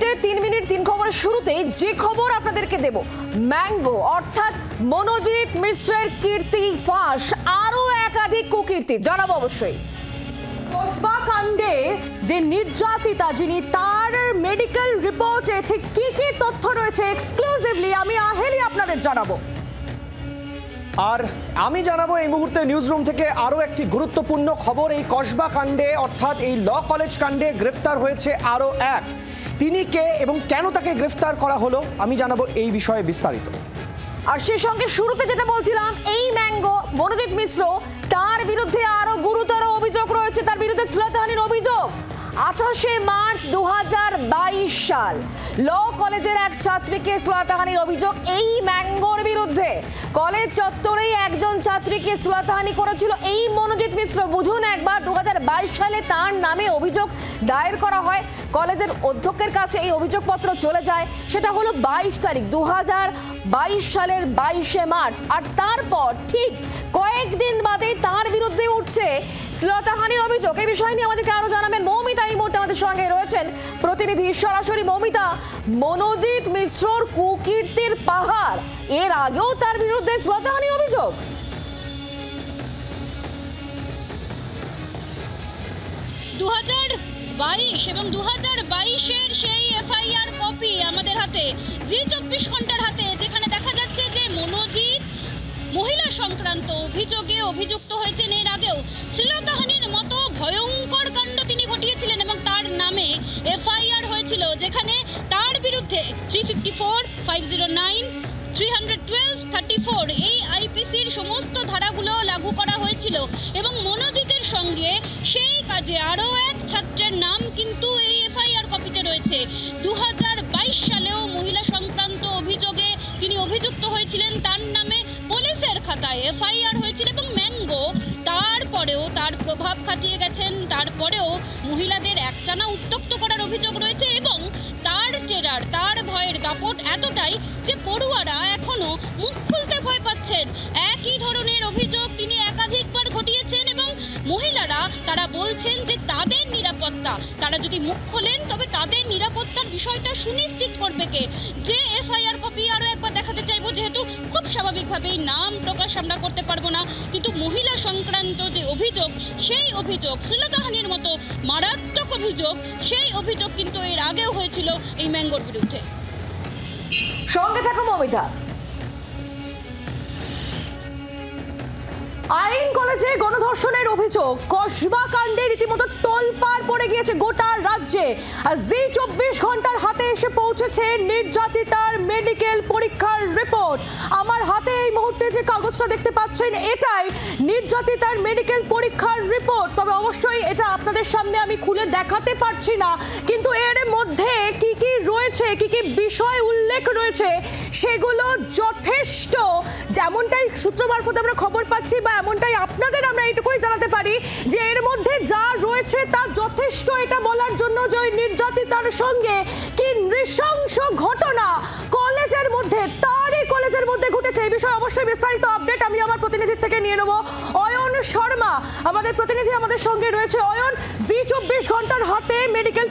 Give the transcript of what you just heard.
আজকে 3 মিনিট 3 খবরের শুরুতে যে খবর আপনাদেরকে দেব, ম্যাঙ্গো অর্থাৎ মনোজিৎ মিশ্রের কীর্তি ফাঁস, আরো একাধিক কুকীর্তি জানাবো অবশ্যই। কসবা কাণ্ডে যে নির্যাতিতা যিনি, তার মেডিকেল রিপোর্টে ঠিক কি কি তথ্য রয়েছে এক্সক্লুসিভলি আমি আহেলি আপনাদের জানাবো। আর আমি জানাবো এই মুহূর্তে নিউজ রুম থেকে আরও একটি গুরুত্বপূর্ণ খবর। এই কসবা কাণ্ডে অর্থাৎ এই ল কলেজ কাণ্ডে গ্রেফতার হয়েছে আরও এক। তিনি কে এবং কেন তাকে গ্রেফতার করা হলো আমি জানাবো এই বিষয়ে বিস্তারিত। আর সেই সঙ্গে শুরুতে যেটা বলছিলাম, এই ম্যাঙ্গো মনোজিৎ মিশ্র, তার বিরুদ্ধে আরো গুরুতর অভিযোগ রয়েছে। তার বিরুদ্ধে শ্লীলতাহানির অভিযোগ। 28শে মার্চ 2022 সাল ল কলেজের এক ছাত্রীকে শ্লীলতাহানির অভিযোগ এই ম্যাঙ্গোর বিরুদ্ধে। কলেজ চত্বরেই একজন ছাত্রীকে শ্লীলতাহানি করেছিল এই মনোজিৎ মিশ্র। বুঝুন একবার, 2022 সালে তার নামে অভিযোগ দায়ের করা হয়। কলেজের অধ্যক্ষের কাছে এই অভিযোগপত্র চলে যায়। সেটা হলো 22 তারিখ 2022 সালের 22শে মার্চ। আর তারপর ঠিক কয়েকদিন বাদে তার বিরুদ্ধে উঠছে শ্লীলতাহানির অভিযোগ। এই বিষয় নিয়ে আমাদেরকে আরো জানাবেন মৌমিতা এই মুহূর্তে আমাদের সঙ্গে রয়েছেন প্রতিনিধি। সরাসরি মৌমিতা, মনোজিৎ মিশ্রর কুকীর্তির পাহাড়, এর আগেও তার বিরুদ্ধে শ্লীলতাহানির অভিযোগ। এবং 2022-এর সেই এফআইআর কপি আমাদের হাতে, জি 24 ঘন্টার হাতে, যেখানে দেখা যাচ্ছে যে মনোজিৎ মহিলা সংক্রান্ত অভিযোগে অভিযুক্ত হয়েছেন। এর আগেও শ্লীলতাহানির মতো ভয়ঙ্কর কাণ্ড তিনি ঘটিয়েছিলেন এবং তার নামে এফআইআর হয়েছিল, যেখানে তার বিরুদ্ধে 354, 509, 312, 34 এই আইপিসির সমস্ত ধারাগুলো লাগু করা হয়েছিল। এবং মনোজিতের সঙ্গে সেই কাজে আরও এক ছাত্রের নাম কিন্তু এই এফআইআর কপিতে রয়েছে। 2022 সালেও মহিলা সংক্রান্ত অভিযোগে তিনি অভিযুক্ত হয়েছিলেন, তার নামে পুলিশের খাতায় এফআইআর হয়েছিল। এবং ম্যাঙ্গো তারপরেও তার প্রভাব খাটিয়ে গেছেন, তারপরেও মহিলাদের একটানা উত্তক্ত করার অভিযোগ রয়েছে। এবং তার টেরার, তার ভয়ের দাপট এতটাই যে পড়ুয়ারা এখনো মুখ খুলতে ভয় পাচ্ছেন। একই ধরনের অভিযোগ তিনি একাধিকবার ঘটিয়েছেন এবং মহিলারা তারা বলছেন যে তাদের নিরাপত্তা, তারা যদি মুখ খোলেন তবে তাদের নিরাপত্তার বিষয়টা সুনিশ্চিত করবে কে। যে এফআইআর কপি আরও একবার দেখাতে চাইবো, যেহেতু খুব স্বাভাবিকভাবেই নাম প্রকাশ আমরা করতে পারবো না, কিন্তু মহিলা সংক্রান্ত যে অভিযোগ, সেই অভিযোগ শ্লীলতাহানির মতো মারাত্মক অভিযোগ, সেই অভিযোগ কিন্তু এর আগেও হয়েছিল এই ম্যাঙ্গোর বিরুদ্ধে। সঙ্গে থাকো মৌমিতা। আইন কলেজে গণধর্ষণের অভিযোগ, কসবা কাণ্ডে রীতিমতো তোলপাড় পড়ে গিয়েছে গোটা রাজ্যে। আর জি 24 ঘন্টার হাতে এসে পৌঁছেছে নির্যাতিতার মেডিকেল পরীক্ষার রিপোর্ট। আমার হাতে এই মুহূর্তে যে কাগজটা দেখতে পাচ্ছেন, এটাই নির্যাতিতার মেডিকেল পরীক্ষার রিপোর্ট। তবে অবশ্যই এটা আপনাদের সামনে আমি খুলে দেখাতে পারছি না, কিন্তু এর মধ্যে কি কি রয়েছে, কি কি বিষয় উল্লেখ রয়েছে, সেগুলো যথেষ্ট, যেমনটাই সূত্র মারফত আমরা খবর পাচ্ছি বা এমনটাই আপনাদের আমরা এইটুকুই জানাতে পারি যে এর মধ্যে যা রয়েছে তা যথেষ্ট এটা বলার জন্য যে ওই নির্যাতিতার সঙ্গে কি নৃশংস ঘটনা কলেজের মধ্যে, তারই কলেজের মধ্যে ঘটেছে। এই বিষয়ে অবশ্যই বিস্তারিত আপডেট আমি আমার প্রতিনিধির থেকে নিয়ে নেব। অয়ন শর্মা আমাদের প্রতিনিধি আমাদের সঙ্গে রয়েছে। অয়ন, জি 24 ঘন্টার হাতে মেডিকেল